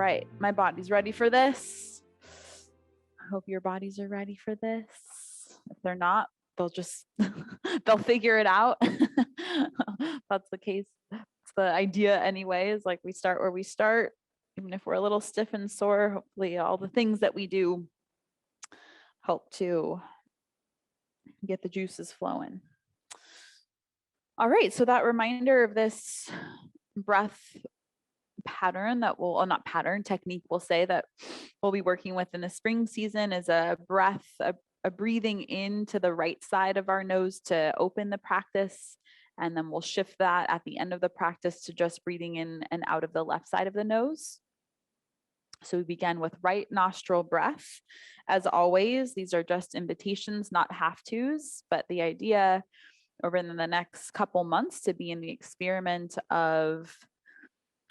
right, my body's ready for this. I hope your bodies are ready for this. If they're not, they'll just, they'll figure it out. That's the case. It's the idea anyways, like we start where we start. Even if we're a little stiff and sore, hopefully all the things that we do help to get the juices flowing. All right, so that reminder of this breath pattern that will, not pattern, technique we'll say that we'll be working with in the spring season is a breath, a breathing into the right side of our nose to open the practice. And then we'll shift that at the end of the practice to just breathing in and out of the left side of the nose. So we begin with right nostril breath. As always, these are just invitations, not have-tos, but the idea over in the next couple months to be in the experiment of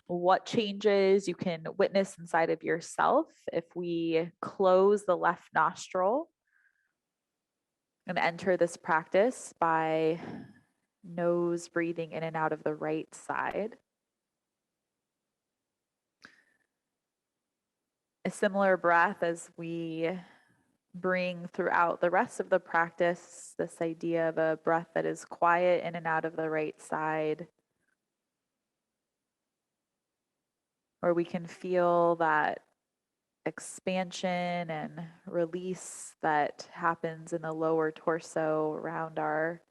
what changes you can witness inside of yourself if we close the left nostril and enter this practice by nose breathing in and out of the right side. A similar breath as we bring throughout the rest of the practice, this idea of a breath that is quiet in and out of the right side, where we can feel that expansion and release that happens in the lower torso around our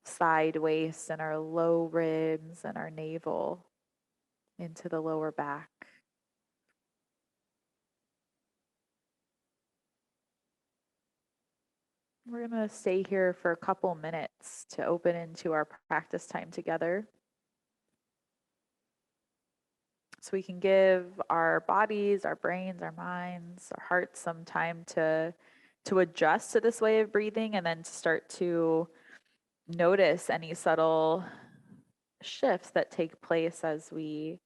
side waist and our low ribs and our navel into the lower back. We're going to stay here for a couple minutes to open into our practice time together. So we can give our bodies, our brains, our minds, our hearts some time to adjust to this way of breathing, and then to start to notice any subtle shifts that take place as we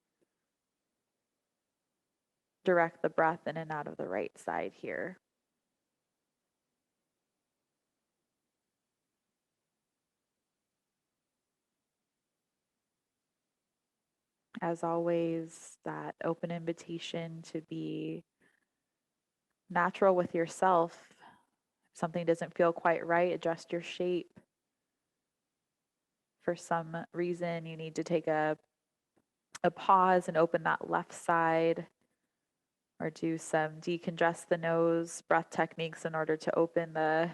direct the breath in and out of the right side here. As always, that open invitation to be natural with yourself. If something doesn't feel quite right, adjust your shape. For some reason, you need to take a pause and open that left side, or do some decongest the nose breath techniques in order to open the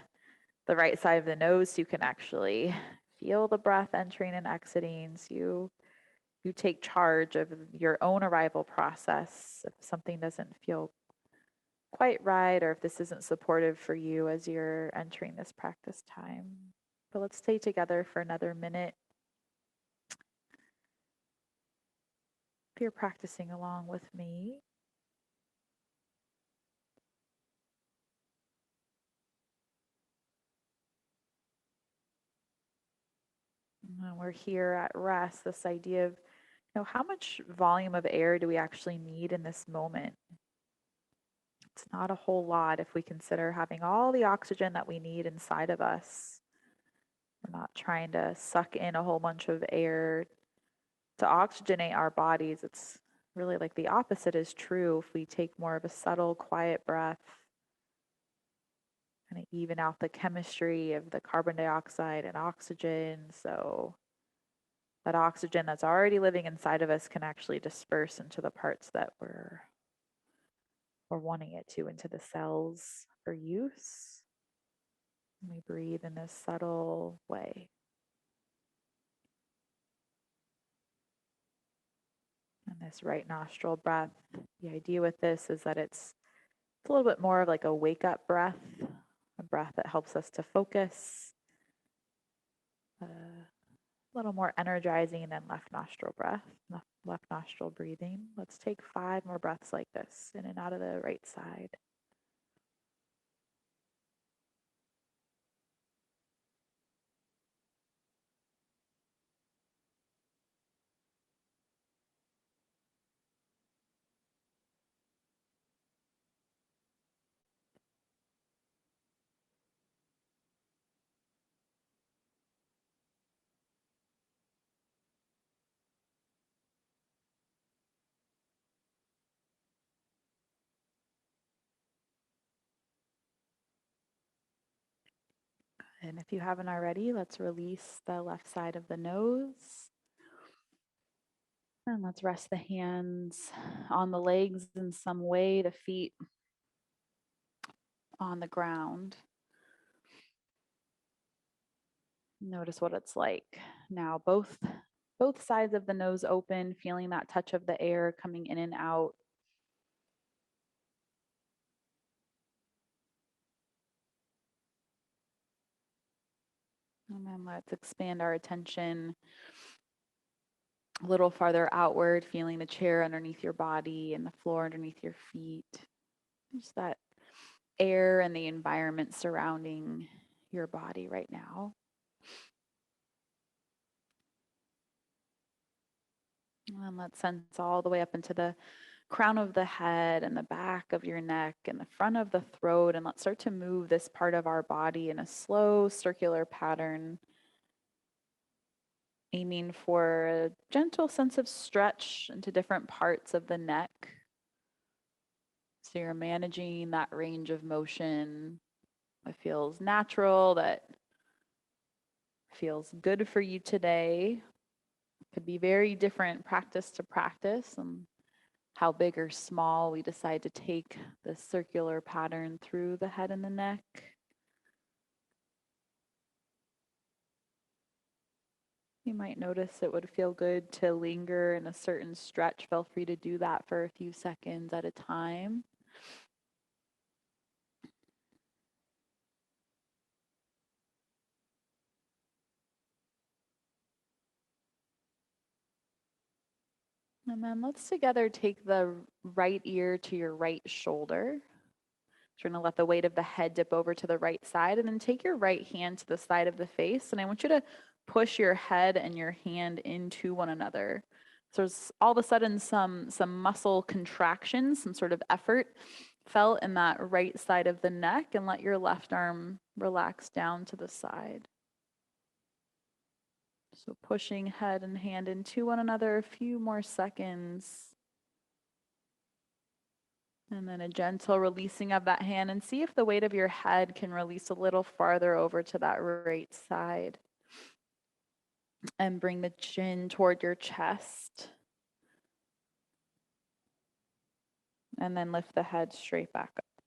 right side of the nose so you can actually feel the breath entering and exiting. So you take charge of your own arrival process. If something doesn't feel quite right, or if this isn't supportive for you as you're entering this practice time. But let's stay together for another minute. If you're practicing along with me. And we're here at rest, this idea of, how much volume of air do we actually need in this moment? It's not a whole lot if we consider having all the oxygen that we need inside of us. We're not trying to suck in a whole bunch of air to oxygenate our bodies. It's really like the opposite is true if we take more of a subtle, quiet breath, kind of even out the chemistry of the carbon dioxide and oxygen. So that oxygen that's already living inside of us can actually disperse into the parts that we're wanting it to, into the cells for use. And we breathe in this subtle way. And this right nostril breath, the idea with this is that it's a little bit more of like a wake up breath, a breath that helps us to focus, a little more energizing than left nostril breath, left nostril breathing. Let's take 5 more breaths like this, in and out of the right side. And if you haven't already, let's release the left side of the nose. And let's rest the hands on the legs in some way, the feet on the ground. Notice what it's like. Now both sides of the nose open, feeling that touch of the air coming in and out. And then let's expand our attention a little farther outward, feeling the chair underneath your body and the floor underneath your feet. Just that air and the environment surrounding your body right now. And let's sense all the way up into the crown of the head and the back of your neck and the front of the throat. And let's start to move this part of our body in a slow circular pattern, aiming for a gentle sense of stretch into different parts of the neck. So you're managing that range of motion that feels natural, that feels good for you today. It could be very different practice to practice and how big or small we decide to take this circular pattern through the head and the neck. You might notice it would feel good to linger in a certain stretch. Feel free to do that for a few seconds at a time. And then let's together take the right ear to your right shoulder. You're going to let the weight of the head dip over to the right side, and then take your right hand to the side of the face. And I want you to push your head and your hand into one another. So there's all of a sudden some muscle contraction, some sort of effort felt in that right side of the neck, and let your left arm relax down to the side. So pushing head and hand into one another, a few more seconds. And then a gentle releasing of that hand, and see if the weight of your head can release a little farther over to that right side. And bring the chin toward your chest. And then lift the head straight back up.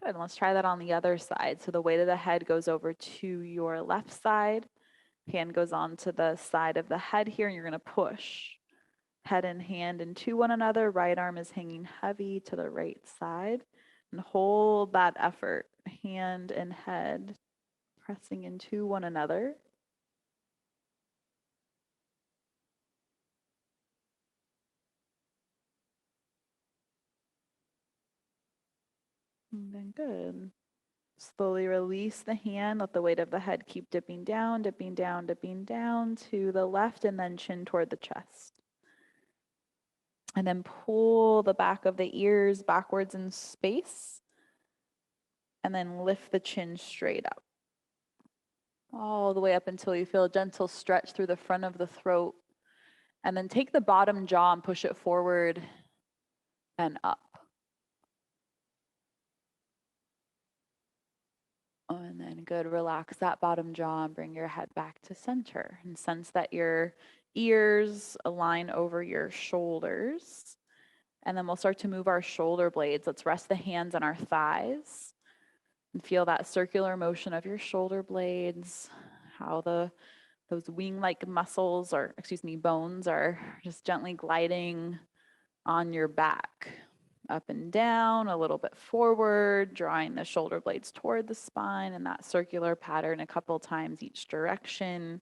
Good, and let's try that on the other side. So the weight of the head goes over to your left side. Hand goes on to the side of the head here, and you're gonna push head and hand into one another. Right arm is hanging heavy to the right side. And hold that effort, hand and head pressing into one another. And then good. Slowly release the hand, let the weight of the head keep dipping down, dipping down, dipping down to the left, and then chin toward the chest. And then pull the back of the ears backwards in space, and then lift the chin straight up. All the way up until you feel a gentle stretch through the front of the throat. And then take the bottom jaw and push it forward and up. And then good, relax that bottom jaw and bring your head back to center. And sense that your ears align over your shoulders. And then we'll start to move our shoulder blades. Let's rest the hands on our thighs. And feel that circular motion of your shoulder blades. How those wing-like muscles, or bones are just gently gliding on your back. Up and down, a little bit forward, drawing the shoulder blades toward the spine in that circular pattern a couple times each direction.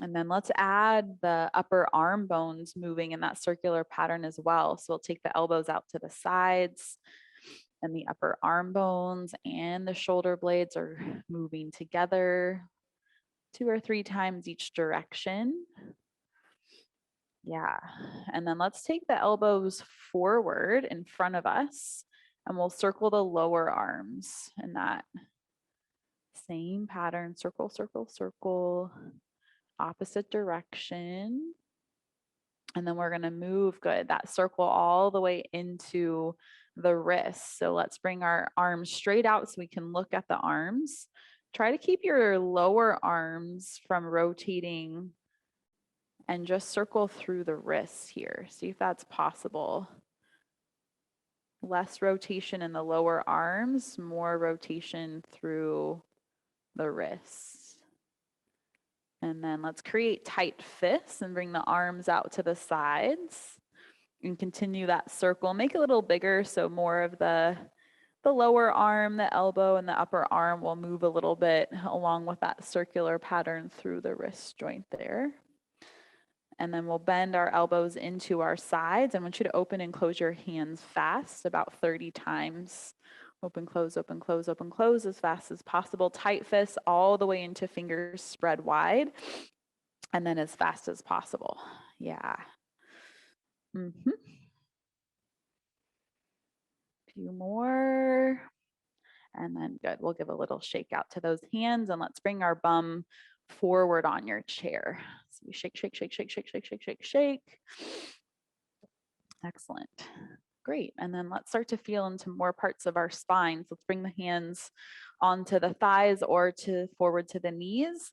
And then let's add the upper arm bones moving in that circular pattern as well. So we'll take the elbows out to the sides, and the upper arm bones and the shoulder blades are moving together 2 or 3 times each direction. Yeah. And then let's take the elbows forward in front of us, and we'll circle the lower arms in that same pattern. Circle, circle, circle, opposite direction. And then we're going to move, good, that circle all the way into the wrists. So let's bring our arms straight out so we can look at the arms. Try to keep your lower arms from rotating and just circle through the wrists here. See if that's possible. Less rotation in the lower arms, more rotation through the wrists. And then let's create tight fists and bring the arms out to the sides and continue that circle. Make it a little bigger so more of the lower arm, the elbow, and the upper arm will move a little bit along with that circular pattern through the wrist joint there. And then we'll bend our elbows into our sides. I want you to open and close your hands fast, about 30 times. Open, close, open, close, open, close as fast as possible. Tight fists all the way into fingers spread wide. And then as fast as possible. Yeah. Few more. And then good. We'll give a little shake out to those hands and let's bring our bum forward on your chair. So we shake, shake, shake, shake, shake, shake, shake, shake, shake. Excellent. Great. And then let's start to feel into more parts of our spines. Let's bring the hands onto the thighs or forward to the knees.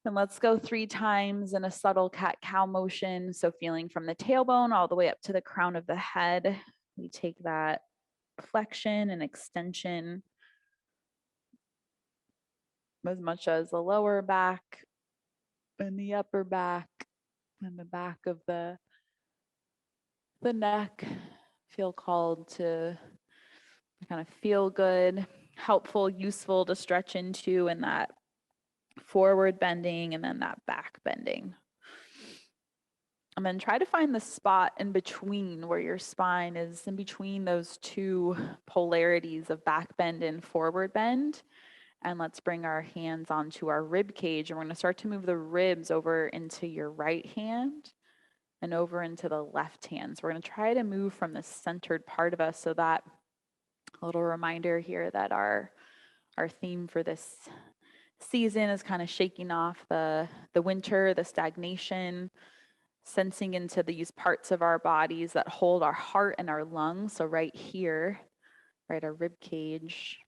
And let's go 3 times in a subtle cat-cow motion. So feeling from the tailbone all the way up to the crown of the head. We take that flexion and extension as much as the lower back and the upper back and the back of the neck feel called to kind of feel good, helpful, useful to stretch into, and that forward bending and then that back bending. And then try to find the spot in between where your spine is, in between those two polarities of back bend and forward bend. And let's bring our hands onto our rib cage. And we're going to start to move the ribs over into your right hand and over into the left hand. So we're going to try to move from the centered part of us, so that a little reminder here that our theme for this season is kind of shaking off the winter, the stagnation, sensing into these parts of our bodies that hold our heart and our lungs. So right here, right, our rib cage,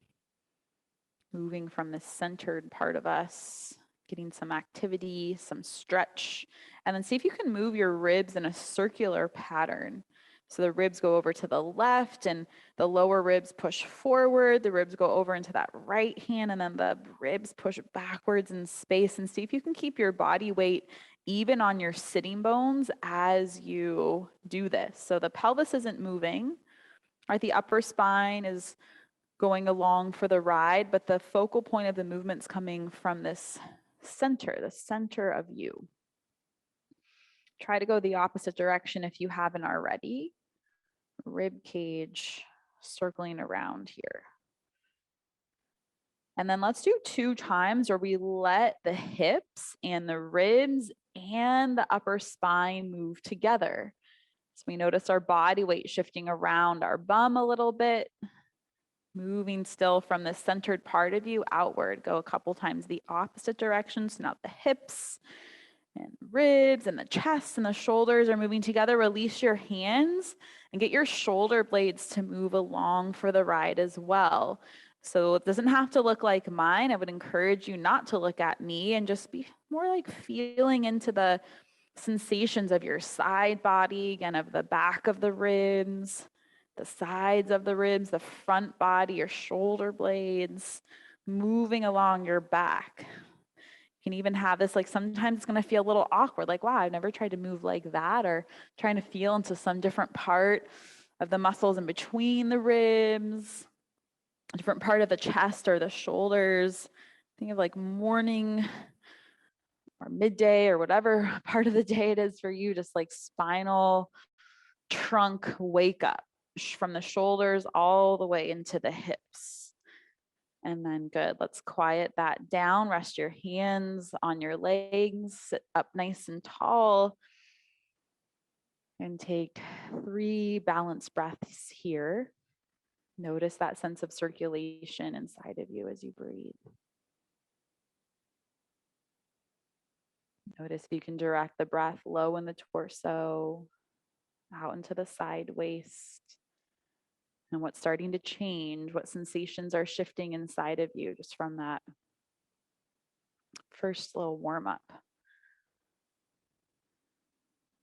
moving from the centered part of us, getting some activity, some stretch, and then see if you can move your ribs in a circular pattern. So the ribs go over to the left and the lower ribs push forward. The ribs go over into that right hand and then the ribs push backwards in space, and see if you can keep your body weight even on your sitting bones as you do this. So the pelvis isn't moving, right? The upper spine is going along for the ride, but the focal point of the movement's coming from this center, the center of you. Try to go the opposite direction if you haven't already. Rib cage circling around here. And then let's do 2 times where we let the hips and the ribs and the upper spine move together. So we notice our body weight shifting around our bum a little bit, moving still from the centered part of you outward. Go a couple times the opposite direction. So now the hips and ribs and the chest and the shoulders are moving together. Release your hands and get your shoulder blades to move along for the ride as well. So it doesn't have to look like mine. I would encourage you not to look at me and just be more like feeling into the sensations of your side body, again, of the back of the ribs, the sides of the ribs, the front body, your shoulder blades, moving along your back. You can even have this, like sometimes it's going to feel a little awkward, like, wow, I've never tried to move like that, or trying to feel into some different part of the muscles in between the ribs, a different part of the chest or the shoulders. Think of like morning or midday or whatever part of the day it is for you, just like spinal trunk wake up from the shoulders all the way into the hips. And then good, let's quiet that down. Rest your hands on your legs, sit up nice and tall, and take 3 balanced breaths here. Notice that sense of circulation inside of you as you breathe. Notice if you can direct the breath low in the torso, out into the side waist. and what's starting to change, what sensations are shifting inside of you just from that first little warm up.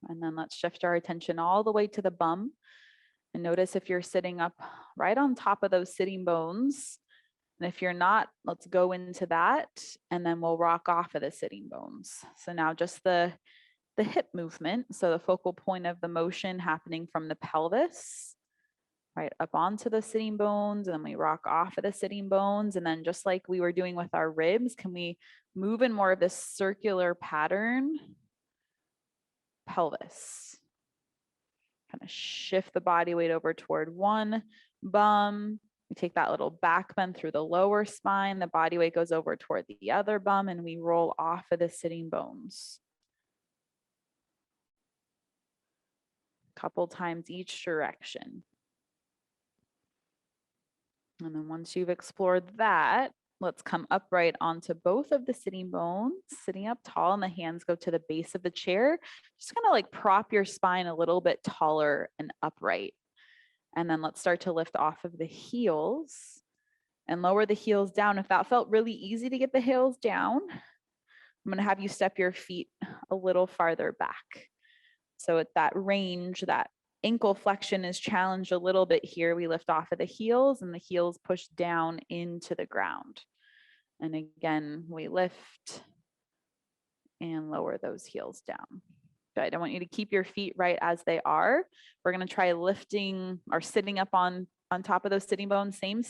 And then let's shift our attention all the way to the bum. And notice if you're sitting up right on top of those sitting bones. And if you're not, let's go into that. And then we'll rock off of the sitting bones. So now just the hip movement. So the focal point of the motion happening from the pelvis, right up onto the sitting bones. And then we rock off of the sitting bones. And then just like we were doing with our ribs, can we move in more of this circular pattern? Pelvis. Kind of shift the body weight over toward one bum. We take that little back bend through the lower spine. The body weight goes over toward the other bum and we roll off of the sitting bones. A couple times each direction. And then once you've explored that, let's come upright onto both of the sitting bones, sitting up tall, and the hands go to the base of the chair. Just kind of like prop your spine a little bit taller and upright. And then let's start to lift off of the heels and lower the heels down. If that felt really easy to get the heels down, I'm going to have you step your feet a little farther back. So at that range, that ankle flexion is challenged a little bit here. We lift off of the heels and the heels push down into the ground. And again, we lift and lower those heels down. Good. I want you to keep your feet right as they are. We're going to try lifting or sitting up on top of those sitting bones, same.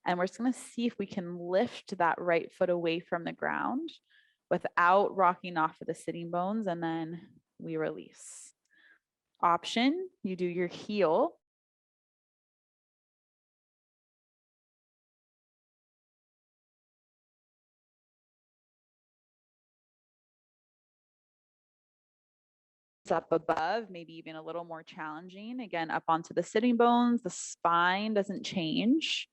And we're just going to see if we can lift that right foot away from the ground without rocking off of the sitting bones. And then we release. Option, you do your heel. Up above, maybe even a little more challenging. Again, up onto the sitting bones, the spine doesn't change,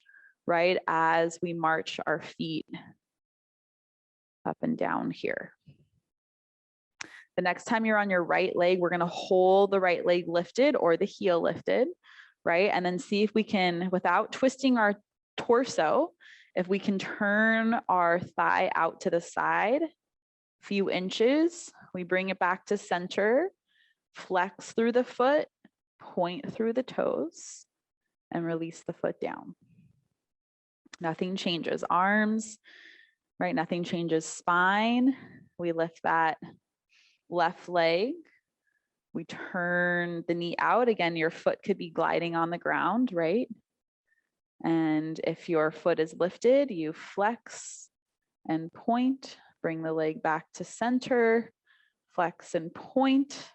right? As we march our feet up and down here. The next time you're on your right leg, we're gonna hold the right leg lifted or the heel lifted, right? And then see if we can, without twisting our torso, if we can turn our thigh out to the side, few inches, we bring it back to center, flex through the foot, point through the toes, and release the foot down. Nothing changes. Arms, right? Nothing changes. Spine. We lift that left leg. We turn the knee out. Again, your foot could be gliding on the ground, right? And if your foot is lifted, you flex and point. Bring the leg back to center. Flex and point.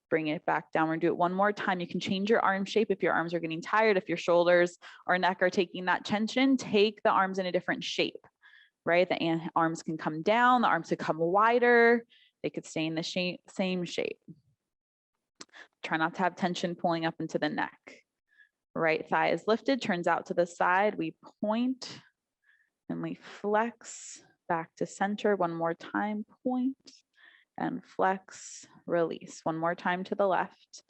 Bring it back down. We're gonna do it one more time. You can change your arm shape if your arms are getting tired, if your shoulders or neck are taking that tension, take the arms in a different shape, right? The arms can come down, the arms could come wider, they could stay in the same shape. Try not to have tension pulling up into the neck. Right thigh is lifted, turns out to the side, we point and we flex back to center. One more time, point and flex, release. One more time to the left.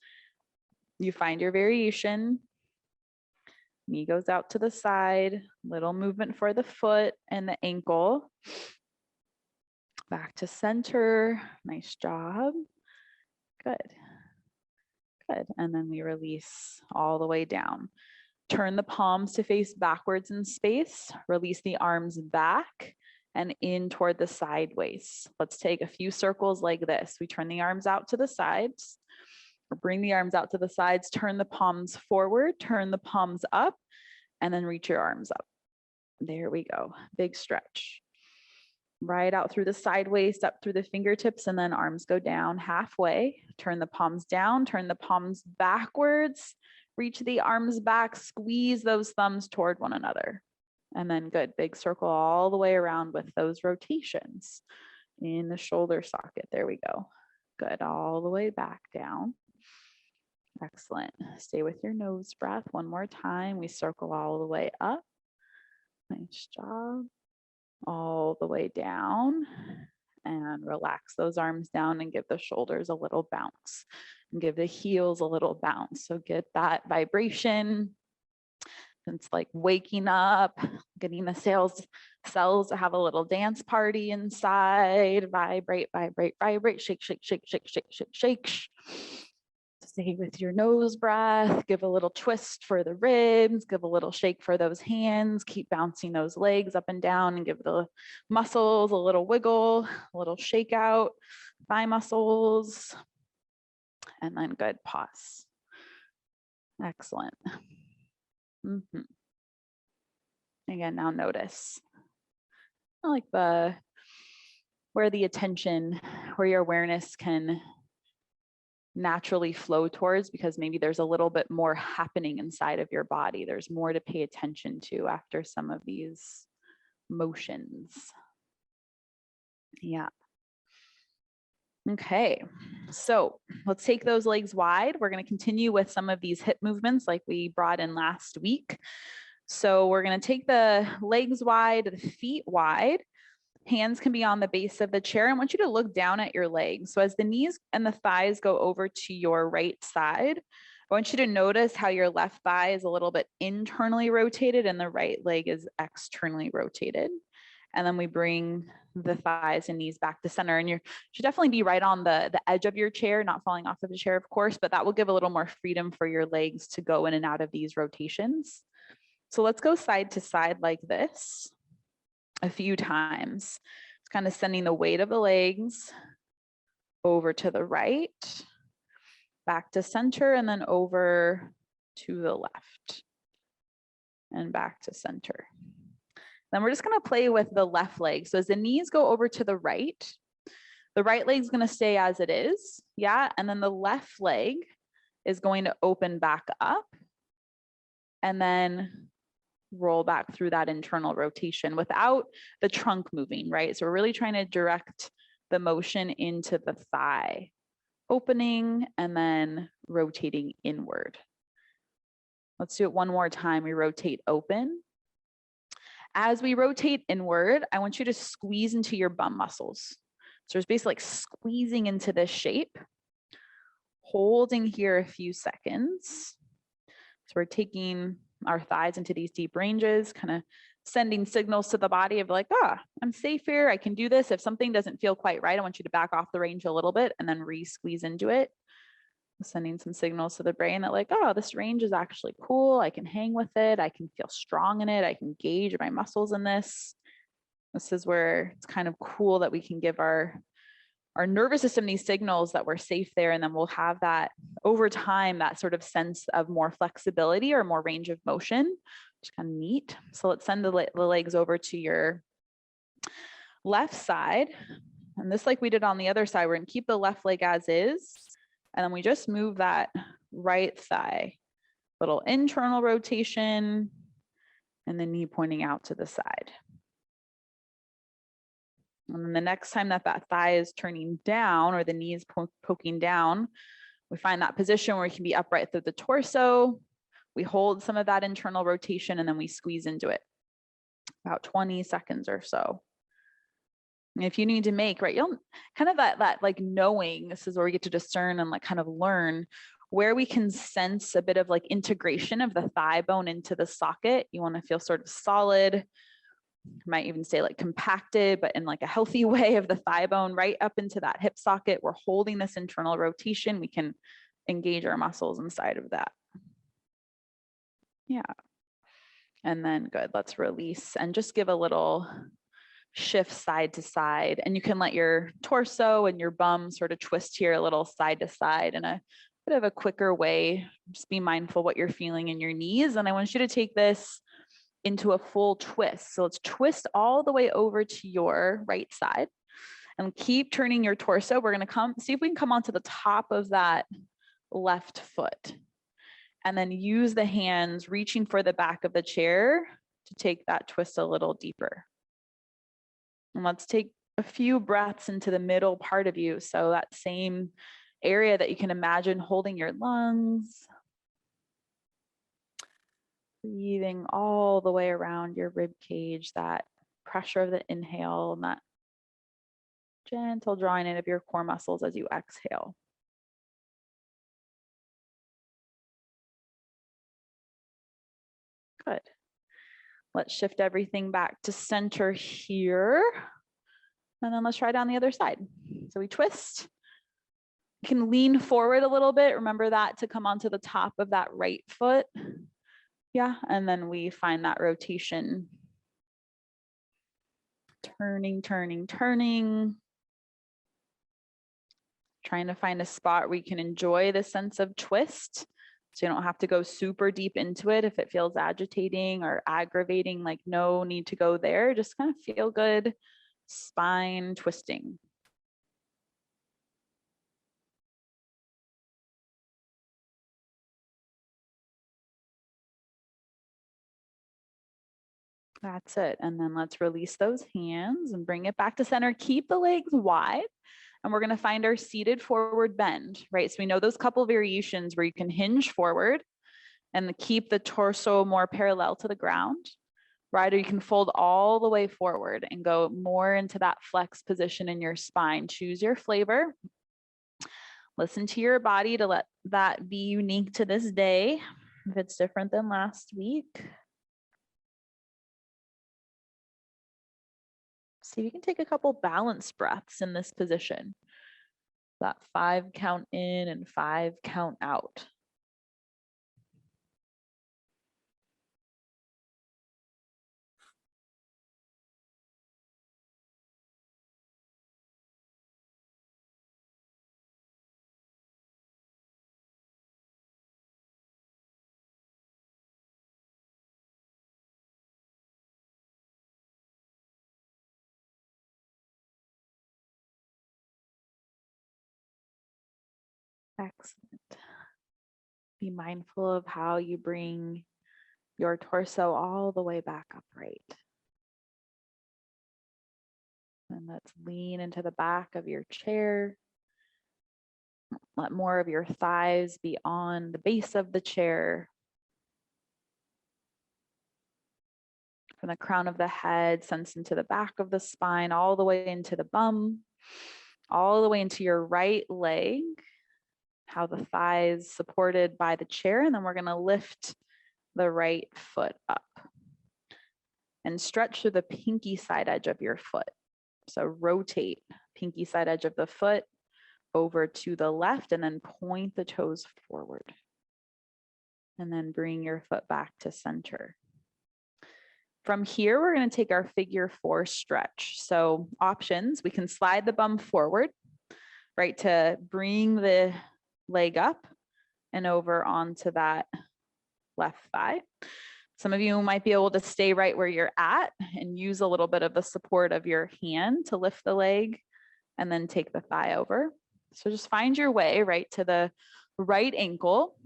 You find your variation. Knee goes out to the side, little movement for the foot and the ankle. Back to center, nice job. Good, good. And then we release all the way down. Turn the palms to face backwards in space, release the arms back and in toward the sideways. Let's take a few circles like this. We turn the arms out to the sides, or bring the arms out to the sides, turn the palms forward, turn the palms up, and then reach your arms up. There we go, big stretch. Right out through the side waist, up through the fingertips, and then arms go down halfway. Turn the palms down, turn the palms backwards, reach the arms back, squeeze those thumbs toward one another. And then good, big circle all the way around with those rotations in the shoulder socket. There we go. Good, all the way back down. Excellent. Stay with your nose breath. One more time. We circle all the way up. Nice job. All the way down. And relax those arms down and give the shoulders a little bounce. And give the heels a little bounce. So get that vibration It's like waking up, getting the cells to have a little dance party inside. Vibrate, vibrate, vibrate, shake, shake, shake, shake, shake, shake, shake. Stay with your nose breath. Give a little twist for the ribs. Give a little shake for those hands. Keep bouncing those legs up and down and give the muscles a little wiggle, a little shake out, thigh muscles. And then good, pause. Excellent. Again, now notice like where the attention, where your awareness can naturally flow towards, because maybe there's a little bit more happening inside of your body. There's more to pay attention to after some of these motions. Yeah. Okay, so let's take those legs wide. We're going to continue with some of these hip movements like we brought in last week. So we're going to take the legs wide, the feet wide. Hands can be on the base of the chair. I want you to look down at your legs. So as the knees and the thighs go over to your right side, I want you to notice how your left thigh is a little bit internally rotated and the right leg is externally rotated. And then we bring the thighs and knees back to center. And you should definitely be right on the edge of your chair, not falling off of the chair, of course, but that will give a little more freedom for your legs to go in and out of these rotations. So let's go side to side like this a few times. It's kind of sending the weight of the legs over to the right, back to center, and then over to the left and back to center. Then we're just going to play with the left leg. So as the knees go over to the right leg is going to stay as it is. Yeah. And then the left leg is going to open back up and then roll back through that internal rotation without the trunk moving, right? So we're really trying to direct the motion into the thigh, opening and then rotating inward. Let's do it one more time. We rotate open. As we rotate inward, I want you to squeeze into your bum muscles. So it's basically like squeezing into this shape, holding here a few seconds. So we're taking our thighs into these deep ranges, kind of sending signals to the body of like, I'm safe here. I can do this. If something doesn't feel quite right, I want you to back off the range a little bit and then re-squeeze into it. Sending some signals to the brain that like, this range is actually cool. I can hang with it. I can feel strong in it. I can gauge my muscles in this. This is where it's kind of cool that we can give our nervous system these signals that we're safe there. And then we'll have that over time, that sort of sense of more flexibility or more range of motion, which is kind of neat. So let's send the legs over to your left side. And this, like we did on the other side, we're going to keep the left leg as is. And then we just move that right thigh, little internal rotation, and the knee pointing out to the side. And then the next time that thigh is turning down or the knee is poking down, we find that position where we can be upright through the torso. We hold some of that internal rotation and then we squeeze into it. About 20 seconds or so. And if you need to make, right, you'll kind of that like knowing, this is where we get to discern and like kind of learn where we can sense a bit of like integration of the thigh bone into the socket. You want to feel sort of solid, might even say like compacted, but in like a healthy way of the thigh bone right up into that hip socket. We're holding this internal rotation. We can engage our muscles inside of that. Yeah. And then good, let's release and just give a little shift side to side. And you can let your torso and your bum sort of twist here a little side to side in a bit of a quicker way. Just be mindful what you're feeling in your knees. And I want you to take this into a full twist. So let's twist all the way over to your right side and keep turning your torso. We're going to see if we can come onto the top of that left foot and then use the hands reaching for the back of the chair to take that twist a little deeper. And let's take a few breaths into the middle part of you. So that same area that you can imagine holding your lungs. Breathing all the way around your rib cage, that pressure of the inhale and that gentle drawing in of your core muscles as you exhale. Good. Let's shift everything back to center here. And then let's try down the other side. So we twist. You can lean forward a little bit. Remember that to come onto the top of that right foot. Yeah, and then we find that rotation. Turning, turning, turning. Trying to find a spot where you can enjoy the sense of twist. So you don't have to go super deep into it if it feels agitating or aggravating, like no need to go there. Just kind of feel good spine twisting. That's it. And then let's release those hands and bring it back to center. Keep the legs wide. And we're going to find our seated forward bend, right? So we know those couple variations where you can hinge forward and keep the torso more parallel to the ground, right? Or you can fold all the way forward and go more into that flex position in your spine. Choose your flavor. Listen to your body to let that be unique to this day. If it's different than last week. See if you can take a couple balance breaths in this position. That 5 count in and 5 count out. Excellent. Be mindful of how you bring your torso all the way back upright. And let's lean into the back of your chair. Let more of your thighs be on the base of the chair. From the crown of the head, sense into the back of the spine, all the way into the bum, all the way into your right leg. How the thighs supported by the chair. And then we're going to lift the right foot up and stretch through the pinky side edge of your foot. So rotate pinky side edge of the foot over to the left and then point the toes forward. And then bring your foot back to center. From here, we're going to take our figure 4 stretch. So options, we can slide the bum forward, right, to bring the leg up and over onto that left thigh. Some of you might be able to stay right where you're at and use a little bit of the support of your hand to lift the leg and then take the thigh over. So just find your way right to the right ankle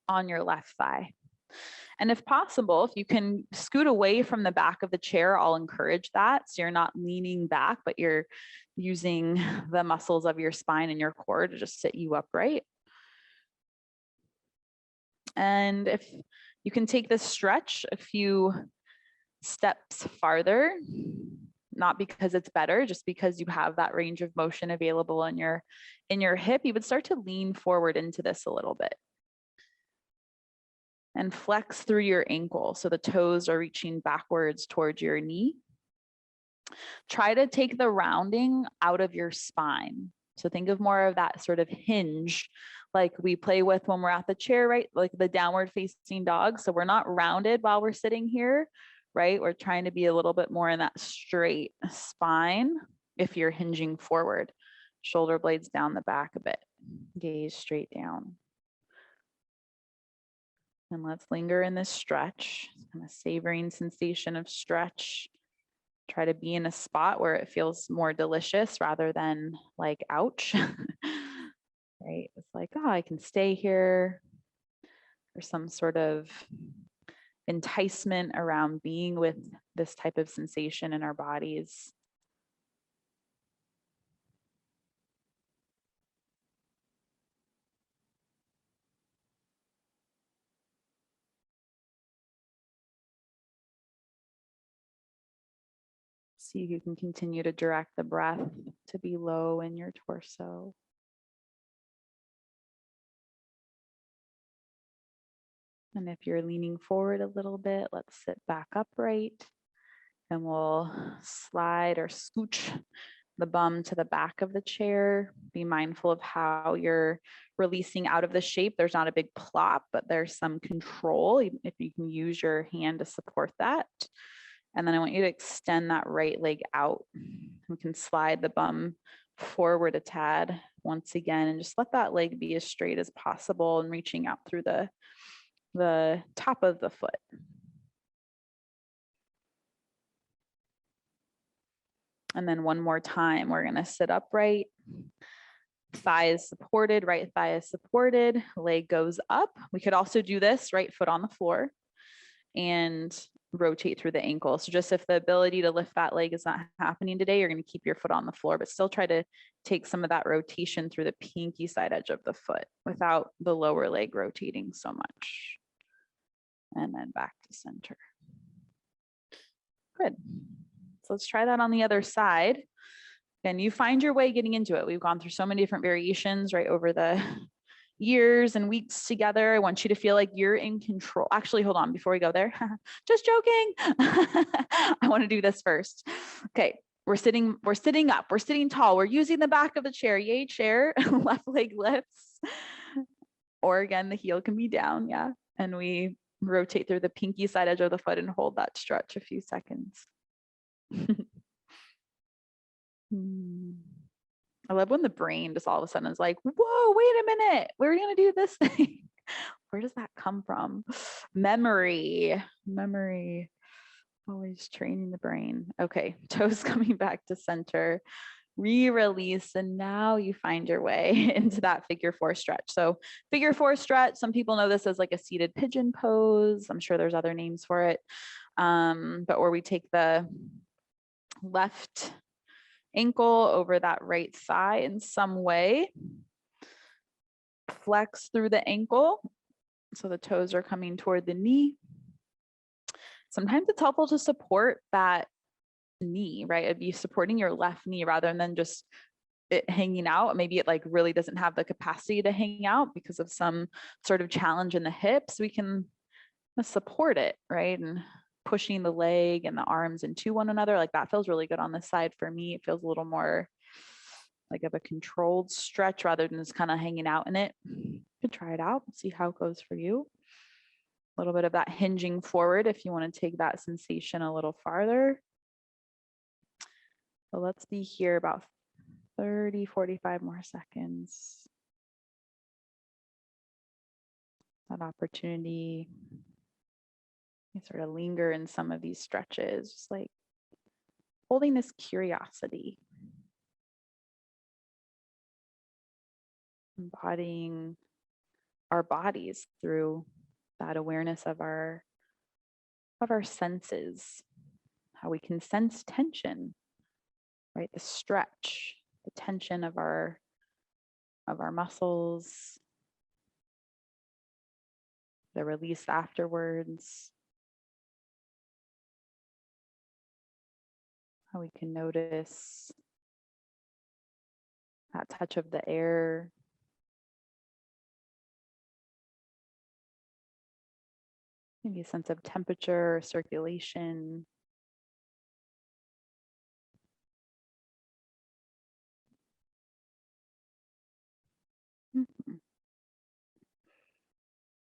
on your left thigh. And if possible, if you can scoot away from the back of the chair, I'll encourage that. So you're not leaning back, but you're using the muscles of your spine and your core to just sit you upright. And if you can take this stretch a few steps farther, not because it's better, just because you have that range of motion available in your hip, you would start to lean forward into this a little bit. And flex through your ankle so the toes are reaching backwards towards your knee. Try to take the rounding out of your spine. So think of more of that sort of hinge like we play with when we're at the chair, right? Like the downward facing dog. So we're not rounded while we're sitting here, right? We're trying to be a little bit more in that straight spine if you're hinging forward. Shoulder blades down the back a bit. Gaze straight down. And let's linger in this stretch, kind of savoring sensation of stretch. Try to be in a spot where it feels more delicious rather than like, ouch, right? It's like, oh, I can stay here, or some sort of enticement around being with this type of sensation in our bodies. See if you can continue to direct the breath to be low in your torso. And if you're leaning forward a little bit, let's sit back upright and we'll slide or scooch the bum to the back of the chair. Be mindful of how you're releasing out of the shape. There's not a big plop, but there's some control, even if you can use your hand to support that. And then I want you to extend that right leg out. We can slide the bum forward a tad once again, and just let that leg be as straight as possible and reaching out through the top of the foot. And then one more time, we're gonna sit upright. Thigh is supported, right thigh is supported, leg goes up. We could also do this, right foot on the floor, and rotate through the ankle. So just if the ability to lift that leg is not happening today, you're gonna keep your foot on the floor, but still try to take some of that rotation through the pinky side edge of the foot without the lower leg rotating so much. And then back to center. Good. So let's try that on the other side. And you find your way getting into it. We've gone through so many different variations right over the years and weeks together. I want you to feel like you're in control. Actually, hold on before we go there. Just joking. I want to do this first. Okay. We're sitting up, we're sitting tall. We're using the back of the chair. Yay, chair. Left leg lifts. Or again, the heel can be down. Yeah. And we rotate through the pinky side edge of the foot and hold that stretch a few seconds. I love when the brain just all of a sudden is like, whoa, wait a minute, we're gonna do this thing. Where does that come from? Memory, always training the brain. Okay, toes coming back to center, re-release, and now you find your way into that figure four stretch. So figure four stretch, some people know this as like a seated pigeon pose. I'm sure there's other names for it. But where we take the left ankle over that right thigh in some way, flex through the ankle so the toes are coming toward the knee. Sometimes it's helpful to support that knee, right? It'd be supporting your left knee rather than just it hanging out. Maybe it like really doesn't have the capacity to hang out because of some sort of challenge in the hips. We can support it, right? And pushing the leg and the arms into one another, like that feels really good on this side for me. It feels a little more like of a controlled stretch rather than just kind of hanging out in it. You could try it out, see how it goes for you. A little bit of that hinging forward if you want to take that sensation a little farther. So let's be here about 30, 45 more seconds. That opportunity. You sort of linger in some of these stretches, just like holding this curiosity. Embodying our bodies through that awareness of our senses, how we can sense tension, right? The stretch, the tension of our muscles, the release afterwards. How we can notice that touch of the air. Maybe a sense of temperature or circulation.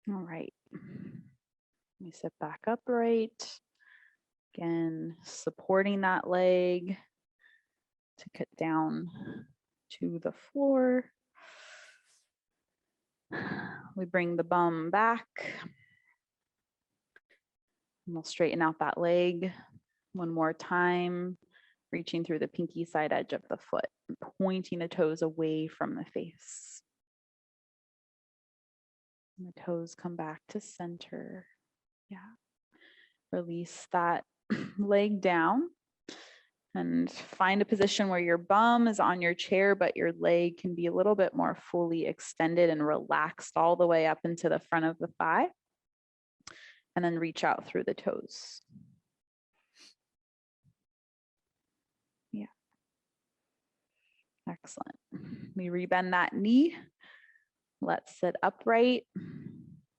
All right. Let me sit back upright. Again, supporting that leg to cut down to the floor. We bring the bum back. And we'll straighten out that leg one more time, reaching through the pinky side edge of the foot, and pointing the toes away from the face. And the toes come back to center. Yeah. Release that leg down and find a position where your bum is on your chair, but your leg can be a little bit more fully extended and relaxed all the way up into the front of the thigh. And then reach out through the toes. Yeah. Excellent. We rebend that knee. Let's sit upright.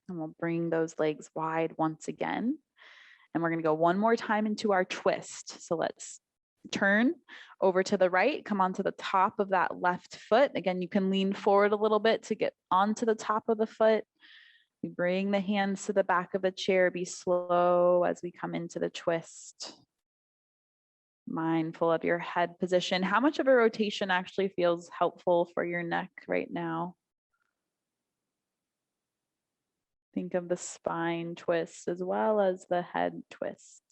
And we'll bring those legs wide once again. And we're going to go one more time into our twist. So let's turn over to the right, come onto the top of that left foot. Again, you can lean forward a little bit to get onto the top of the foot. We bring the hands to the back of the chair. Be slow as we come into the twist. Mindful of your head position. How much of a rotation actually feels helpful for your neck right now? Think of the spine twist as well as the head twist.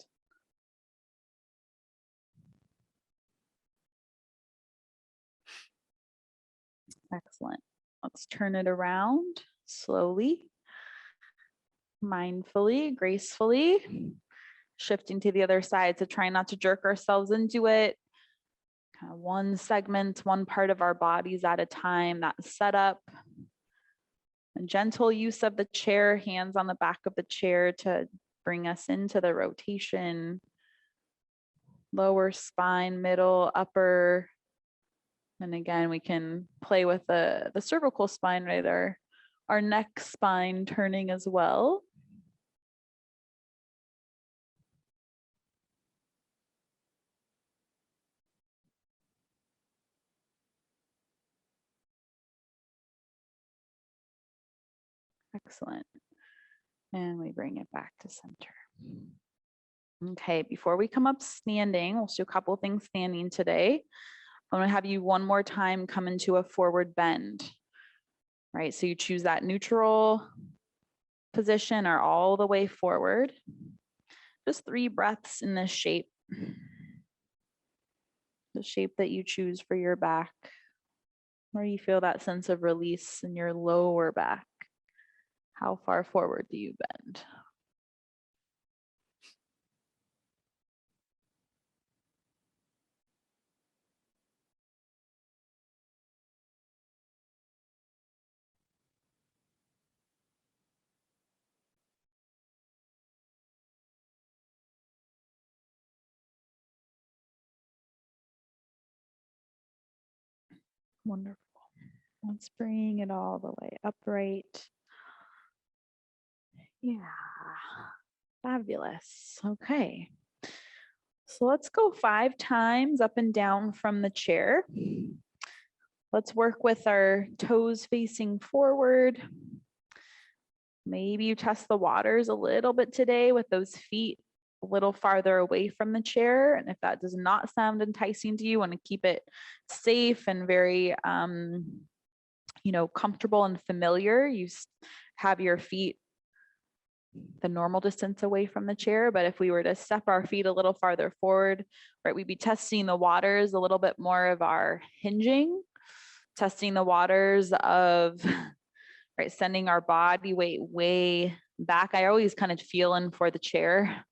Excellent. Let's turn it around slowly, mindfully, gracefully, shifting to the other side. So try not to jerk ourselves into it. Kind of one segment, one part of our bodies at a time. That setup. A gentle use of the chair, hands on the back of the chair to bring us into the rotation. Lower spine, middle, upper. And again, we can play with the cervical spine, right? Our neck spine turning as well. Excellent. And we bring it back to center. Okay, before we come up standing, we'll do a couple of things standing today. I'm going to have you one more time come into a forward bend, right? So you choose that neutral position or all the way forward. Just 3 breaths in this shape. The shape that you choose for your back, where you feel that sense of release in your lower back. How far forward do you bend? Wonderful. Let's bring it all the way upright. Yeah, fabulous. Okay. So let's go 5 times up and down from the chair. Let's work with our toes facing forward. Maybe you test the waters a little bit today with those feet a little farther away from the chair. And if that does not sound enticing to you, want to keep it safe and very, comfortable and familiar. You have your feet the normal distance away from the chair. But if we were to step our feet a little farther forward, right, we'd be testing the waters a little bit more of our hinging, testing the waters of, right, sending our body weight way back. I always kind of feel in for the chair.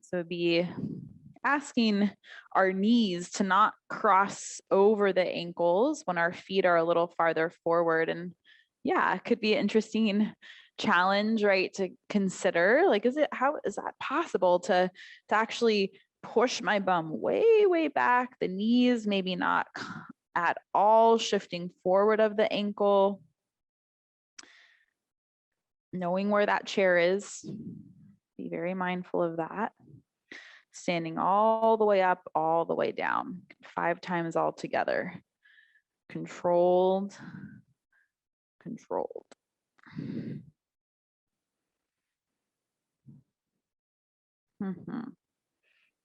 So it'd be asking our knees to not cross over the ankles when our feet are a little farther forward. And yeah, it could be an interesting challenge, right, to consider. Like, how is that possible to actually push my bum way back, the knees maybe not at all shifting forward of the ankle, knowing where that chair is. Be very mindful of that. Standing all the way up, all the way down, 5 times all together. Controlled, controlled.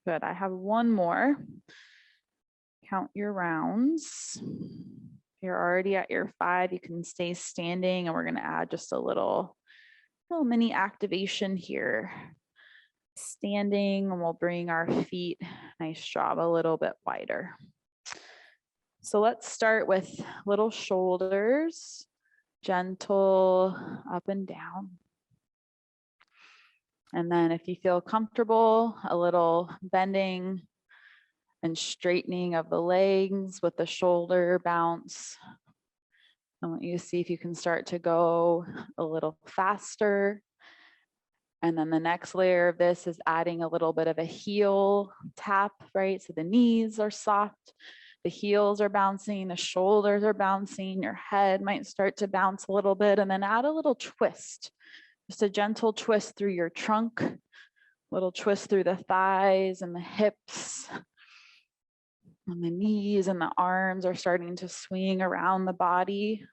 Good. I have one more. Count your rounds. If you're already at your 5, you can stay standing, and we're going to add just a little mini activation here. Standing, and we'll bring our feet, nice job, a little bit wider. So let's start with little shoulders, gentle up and down. And then if you feel comfortable, a little bending and straightening of the legs with the shoulder bounce. I want you to see if you can start to go a little faster. And then the next layer of this is adding a little bit of a heel tap, right? So the knees are soft, The heels are bouncing, the shoulders are bouncing, your head might start to bounce a little bit, and then add a little twist, just a gentle twist through your trunk, little twist through the thighs and the hips, and the knees and the arms are starting to swing around the body.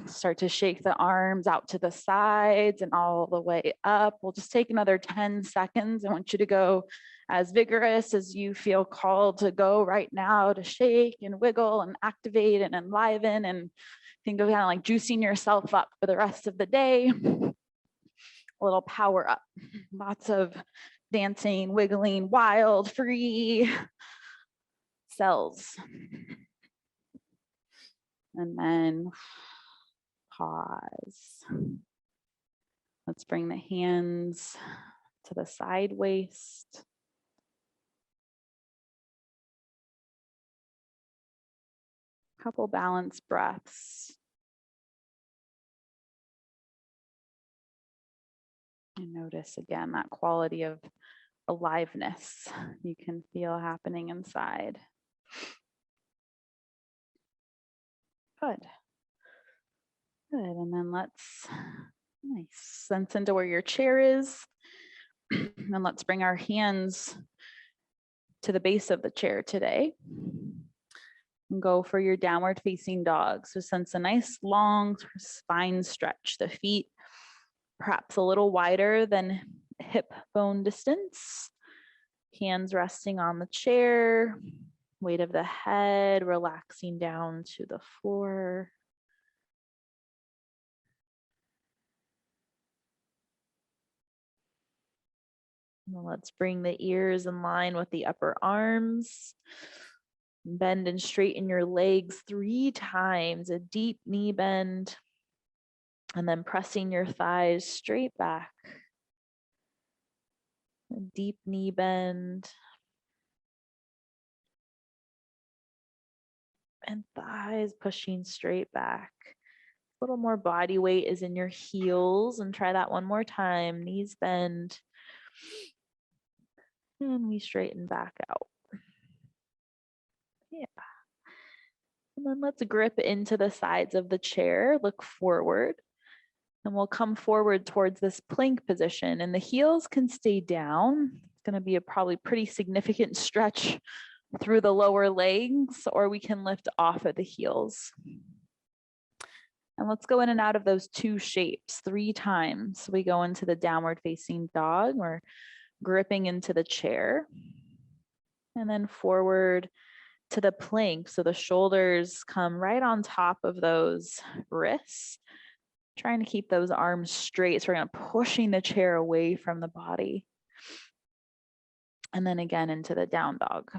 Start to shake the arms out to the sides and all the way up. We'll just take another 10 seconds. I want you to go as vigorous as you feel called to go right now, to shake and wiggle and activate and enliven, and think of kind of like juicing yourself up for the rest of the day. A little power up, lots of dancing, wiggling, wild, free cells. And then pause. Let's bring the hands to the side waist. Couple balanced breaths. And notice again that quality of aliveness you can feel happening inside. Good. Good, and then let's sense into where your chair is. And let's bring our hands to the base of the chair today. And go for your downward facing dog. So sense a nice long spine stretch. The feet perhaps a little wider than hip bone distance. Hands resting on the chair. Weight of the head relaxing down to the floor. Let's bring the ears in line with the upper arms. Bend and straighten your legs 3 times, a deep knee bend, and then pressing your thighs straight back. A deep knee bend. And thighs pushing straight back. A little more body weight is in your heels, and try that one more time. Knees bend. And we straighten back out. Yeah. And then let's grip into the sides of the chair, look forward, and we'll come forward towards this plank position, and the heels can stay down. It's going to be a probably pretty significant stretch through the lower legs, or we can lift off of the heels. And let's go in and out of those 2 shapes 3 times. We go into the downward facing dog, we're gripping into the chair, and then forward to the plank. So the shoulders come right on top of those wrists, trying to keep those arms straight. So we're going to pushing the chair away from the body. And then again into the down dog.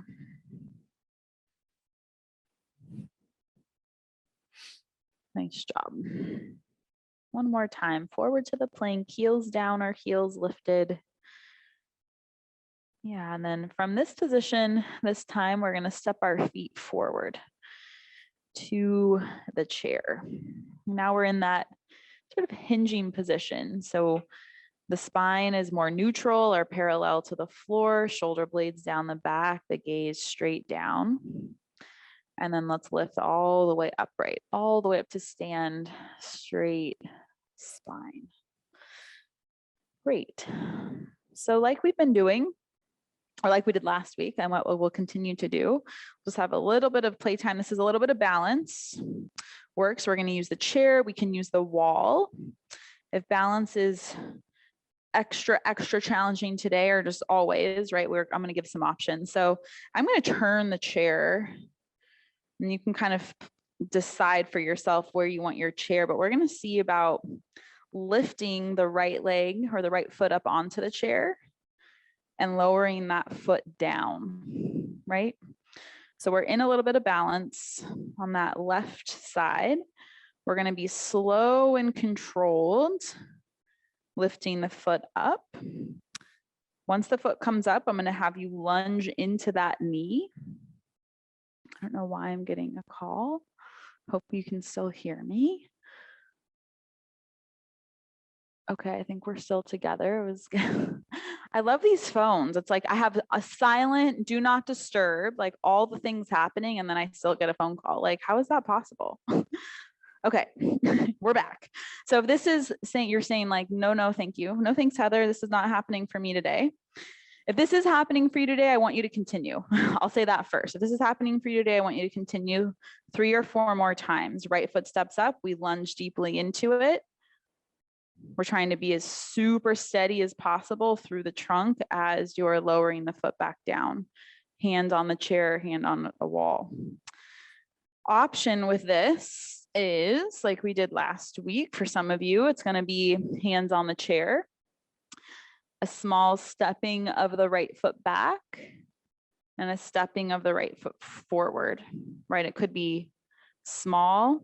Nice job. One more time, forward to the plank, heels down or heels lifted. Yeah, and then from this position, this time we're going to step our feet forward to the chair. Now we're in that sort of hinging position. So the spine is more neutral or parallel to the floor, shoulder blades down the back, the gaze straight down. And then let's lift all the way upright, all the way up to stand, straight spine. Great. So like we've been doing, or like we did last week, and what we'll continue to do, just have a little bit of playtime. This is a little bit of balance work. So we're going to use the chair. We can use the wall. If balance is extra challenging today, or just always, right? I'm going to give some options. So I'm going to turn the chair, and you can kind of decide for yourself where you want your chair, but we're going to see about lifting the right leg or the right foot up onto the chair and lowering that foot down, right? So we're in a little bit of balance on that left side. We're going to be slow and controlled, lifting the foot up. Once the foot comes up, I'm going to have you lunge into that knee. I don't know why I'm getting a call. Hope you can still hear me. Okay, I think we're still together. I love these phones. It's like I have a silent, do not disturb, like all the things happening, and then I still get a phone call. Like, how is that possible? Okay, we're back. So if this is saying, you're saying like, no, no, thank you. No, thanks, Heather. This is not happening for me today. If this is happening for you today, I want you to continue. I'll say that first. If this is happening for you today, I want you to continue 3 or 4 more times. Right foot steps up. We lunge deeply into it. We're trying to be as super steady as possible through the trunk as you're lowering the foot back down. Hand on the chair, hand on a wall. Option with this is, like we did last week, for some of you, it's going to be hands on the chair, a small stepping of the right foot back, and a stepping of the right foot forward, right? It could be small,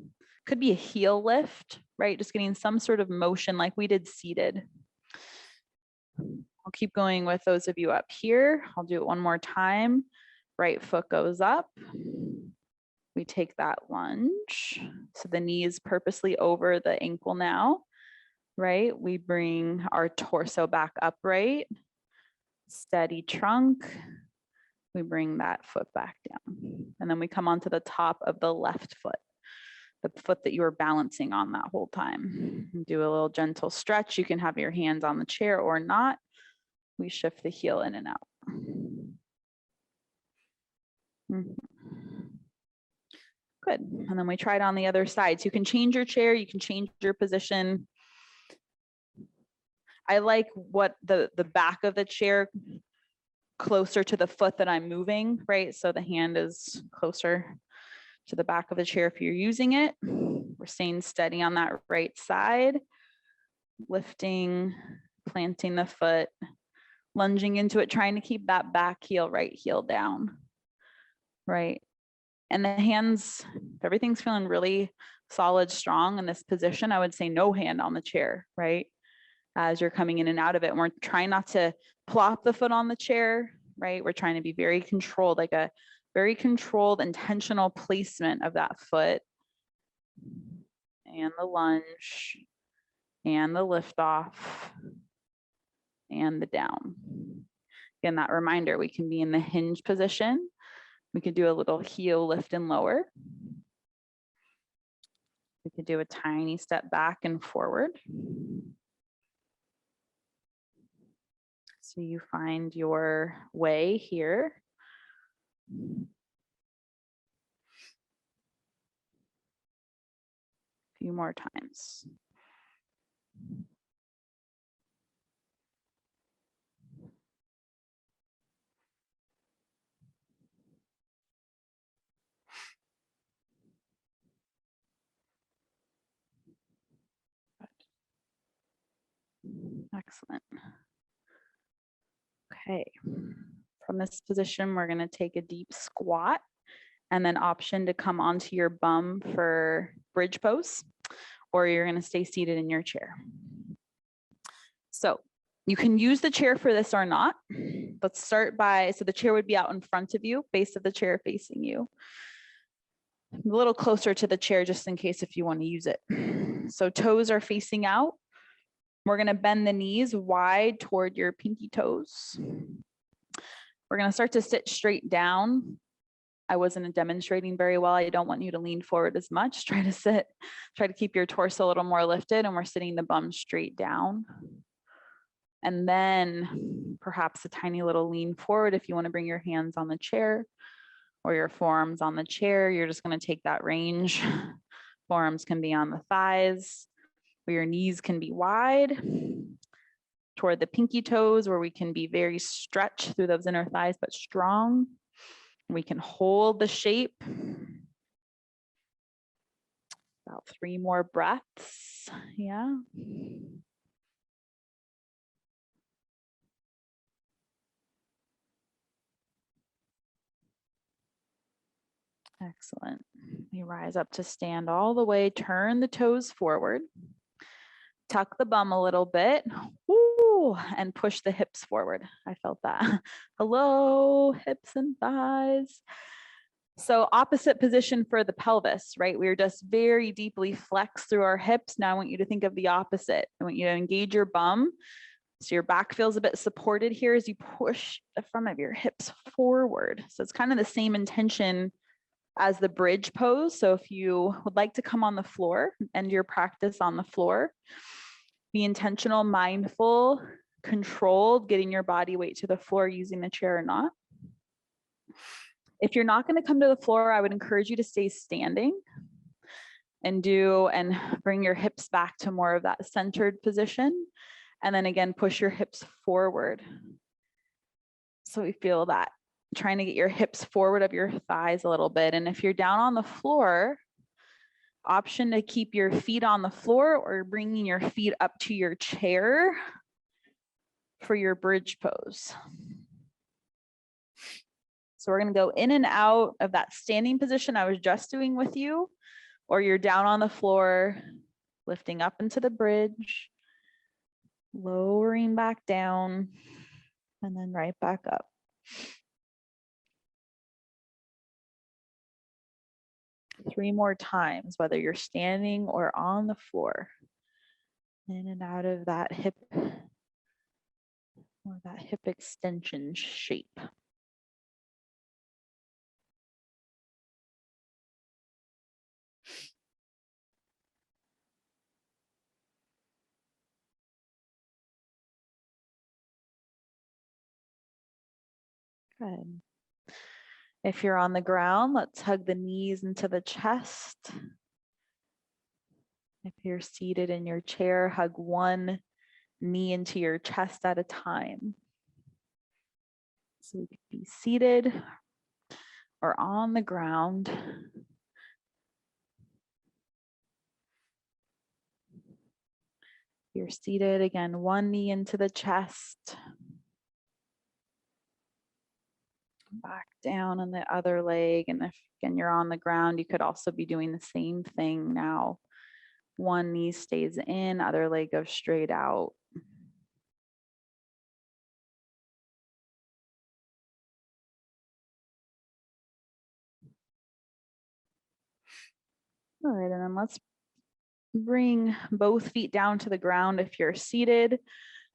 could be a heel lift, right? Just getting some sort of motion like we did seated. I'll keep going with those of you up here. I'll do it one more time. Right foot goes up. We take that lunge. So the knee is purposely over the ankle now, right? We bring our torso back upright, steady trunk. We bring that foot back down. And then we come onto the top of the left foot, the foot that you were balancing on that whole time. Do a little gentle stretch. You can have your hands on the chair or not. We shift the heel in and out. Good. And then we try it on the other side. So you can change your chair, you can change your position. I like what the back of the chair closer to the foot that I'm moving, right? So the hand is closer to the back of the chair if you're using it. We're staying steady on that right side, lifting, planting the foot, lunging into it, trying to keep that back heel, right heel down, right? And the hands, if everything's feeling really solid, strong in this position, I would say no hand on the chair, right? As you're coming in and out of it. And we're trying not to plop the foot on the chair, right? We're trying to be very controlled, like a very controlled, intentional placement of that foot. And the lunge, and the lift off, and the down. Again, that reminder, we can be in the hinge position. We could do a little heel lift and lower. We could do a tiny step back and forward. So you find your way here. A few more times. Excellent. Okay. From this position, we're going to take a deep squat and then option to come onto your bum for bridge pose, or you're going to stay seated in your chair. So you can use the chair for this or not. Let's start by, so the chair would be out in front of you, base of the chair facing you. A little closer to the chair just in case if you want to use it. So toes are facing out. We're going to bend the knees wide toward your pinky toes. We're going to start to sit straight down. I wasn't demonstrating very well. I don't want you to lean forward as much. Try to sit, try to keep your torso a little more lifted, and we're sitting the bum straight down. And then perhaps a tiny little lean forward if you want to bring your hands on the chair or your forearms on the chair. You're just going to take that range. Forearms can be on the thighs, where your knees can be wide toward the pinky toes, where we can be very stretched through those inner thighs, but strong. We can hold the shape. About 3 more breaths. Yeah. Excellent. We rise up to stand all the way, turn the toes forward, tuck the bum a little bit, woo, and push the hips forward. I felt that. Hello, hips and thighs. So opposite position for the pelvis, right? We're just very deeply flexed through our hips. Now I want you to think of the opposite. I want you to engage your bum, So your back feels a bit supported here as you push the front of your hips forward. So it's kind of the same intention as the bridge pose. So if you would like to come on the floor, end your practice on the floor, be intentional, mindful, controlled, getting your body weight to the floor using the chair or not. If you're not going to come to the floor, I would encourage you to stay standing and bring your hips back to more of that centered position. And then again, push your hips forward. So we feel that, trying to get your hips forward of your thighs a little bit. And if you're down on the floor, option to keep your feet on the floor or bringing your feet up to your chair for your bridge pose. So we're going to go in and out of that standing position I was just doing with you, or you're down on the floor, lifting up into the bridge, lowering back down, and then right back up. Three more times, whether you're standing or on the floor. In and out of that hip, or that hip extension shape. Good. If you're on the ground, let's hug the knees into the chest. If you're seated in your chair, hug one knee into your chest at a time. So you could be seated or on the ground. You're seated, again, one knee into the chest. Back down on the other leg. And if again you're on the ground, you could also be doing the same thing now. One knee stays in, other leg goes straight out. All right, and then let's bring both feet down to the ground if you're seated.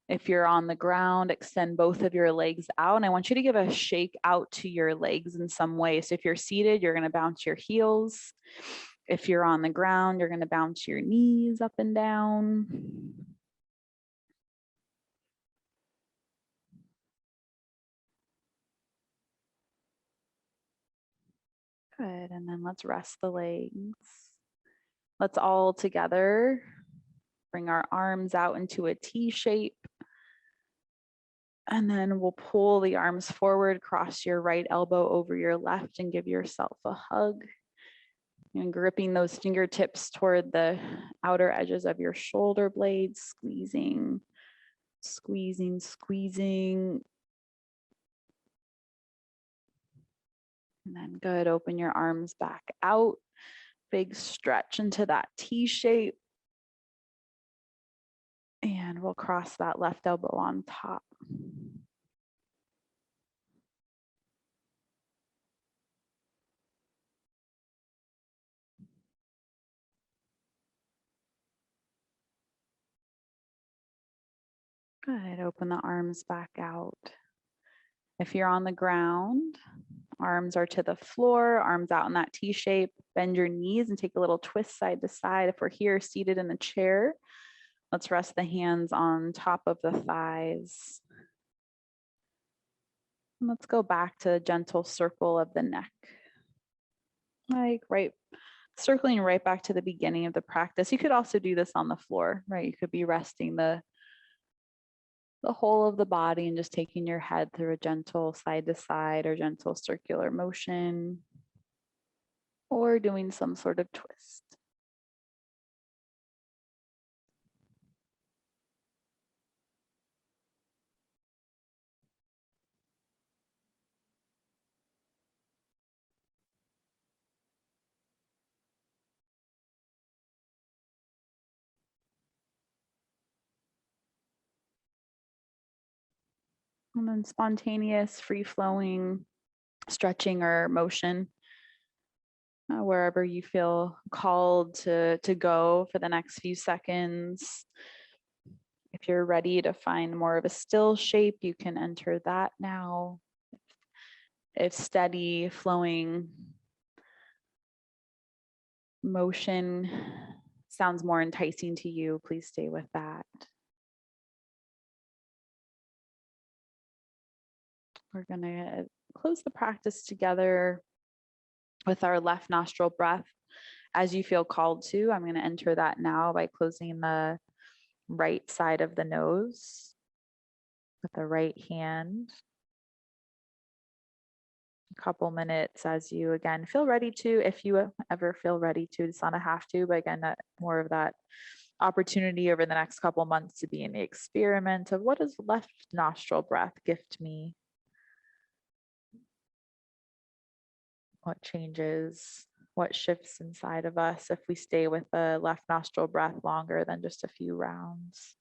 If you're on the ground, extend both of your legs out. And I want you to give a shake out to your legs in some way. So if you're seated, you're going to bounce your heels. If you're on the ground, you're going to bounce your knees up and down. Good. And then let's rest the legs. Let's all together bring our arms out into a T shape. And then we'll pull the arms forward, cross your right elbow over your left and give yourself a hug. And gripping those fingertips toward the outer edges of your shoulder blades, squeezing, squeezing, squeezing. And then good, open your arms back out. Big stretch into that T shape. And we'll cross that left elbow on top. Good, open the arms back out. If you're on the ground, arms are to the floor, arms out in that T shape, bend your knees and take a little twist side to side. If we're here seated in the chair, let's rest the hands on top of the thighs. And let's go back to a gentle circle of the neck. Like circling right back to the beginning of the practice. You could also do this on the floor, right? You could be resting the whole of the body and just taking your head through a gentle side to side or gentle circular motion, or doing some sort of twist. And then spontaneous, free-flowing stretching or motion, wherever you feel called to go for the next few seconds. If you're ready to find more of a still shape, you can enter that now. If steady, flowing motion sounds more enticing to you, please stay with that. We're going to close the practice together with our left nostril breath as you feel called to. I'm going to enter that now by closing the right side of the nose with the right hand. A couple minutes as you again feel ready to, if you ever feel ready to. It's not a have to, but again, that more of that opportunity over the next couple months to be in the experiment of what does left nostril breath gift me? What changes, what shifts inside of us if we stay with the left nostril breath longer than just a few rounds?